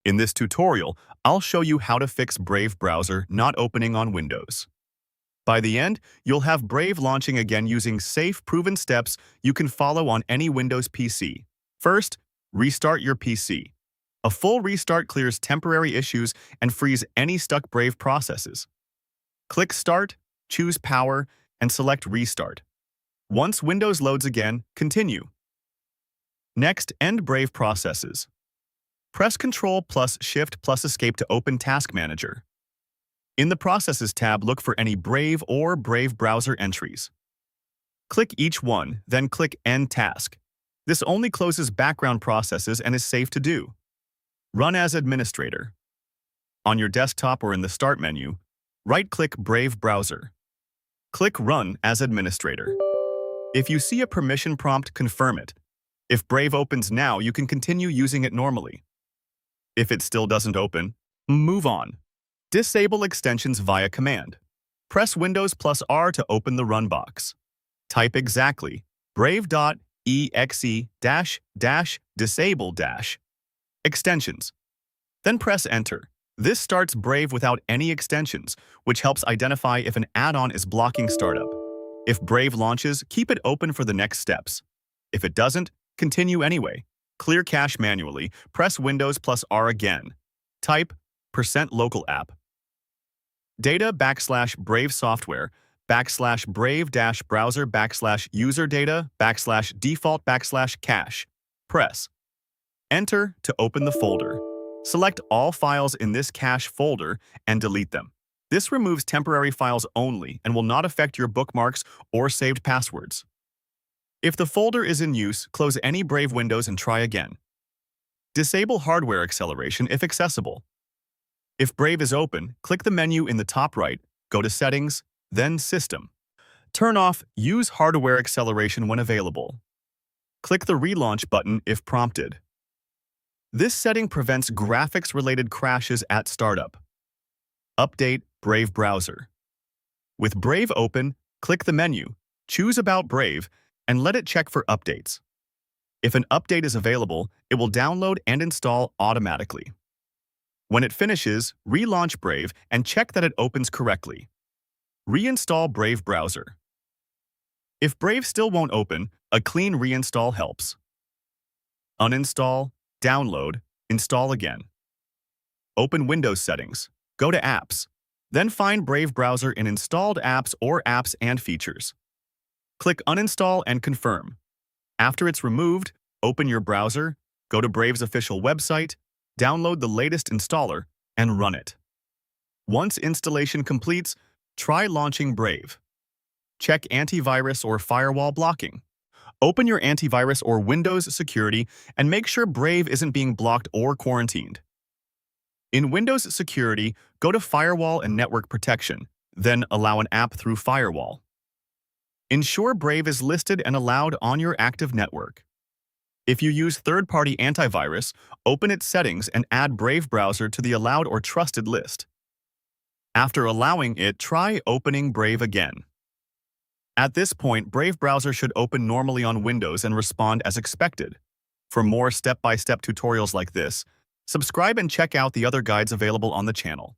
In this tutorial, I'll show you how to fix Brave browser not opening on Windows. By the end, you'll have Brave launching again using safe, proven steps you can follow on any Windows PC. First, restart your PC. A full restart clears temporary issues and frees any stuck Brave processes. Click Start, choose Power, and select Restart. Once Windows loads again, continue. Next, end Brave processes. Press Ctrl plus Shift plus Escape to open Task Manager. In the Processes tab, look for any Brave or Brave browser entries. Click each one, then click End Task. This only closes background processes and is safe to do. Run as administrator. On your desktop or in the Start menu, right-click Brave Browser. Click Run as administrator. If you see a permission prompt, confirm it. If Brave opens now, you can continue using it normally. If it still doesn't open, move on. Disable extensions via command. Press Windows plus R to open the Run box. Type exactly brave.exe-disable- extensions. Then press Enter. This starts Brave without any extensions, which helps identify if an add-on is blocking startup. If Brave launches, keep it open for the next steps. If it doesn't, continue anyway. Clear cache manually. Press Windows plus R again. Type %local app. Data /Brave software /Brave browser /user data /default /cache. Press Enter to open the folder. Select all files in this cache folder and delete them. This removes temporary files only and will not affect your bookmarks or saved passwords. If the folder is in use, close any Brave windows and try again. Disable hardware acceleration if accessible. If Brave is open, click the menu in the top right, go to Settings, then System. Turn off Use hardware acceleration when available. Click the Relaunch button if prompted. This setting prevents graphics-related crashes at startup. Update Brave browser. With Brave open, click the menu, choose About Brave, and let it check for updates. If an update is available, it will download and install automatically. When it finishes, relaunch Brave and check that it opens correctly. Reinstall Brave browser. If Brave still won't open, a clean reinstall helps. Uninstall, download, install again. Open Windows settings, go to Apps, then find Brave browser in Installed Apps or Apps and Features. Click Uninstall and confirm. After it's removed, open your browser, go to Brave's official website, download the latest installer, and run it. Once installation completes, try launching Brave. Check antivirus or firewall blocking. Open your antivirus or Windows security and make sure Brave isn't being blocked or quarantined. In Windows security, go to Firewall and Network Protection, then allow an app through Firewall. Ensure Brave is listed and allowed on your active network. If you use third-party antivirus, open its settings and add Brave browser to the allowed or trusted list. After allowing it, try opening Brave again. At this point, Brave browser should open normally on Windows and respond as expected. For more step-by-step tutorials like this, subscribe and check out the other guides available on the channel.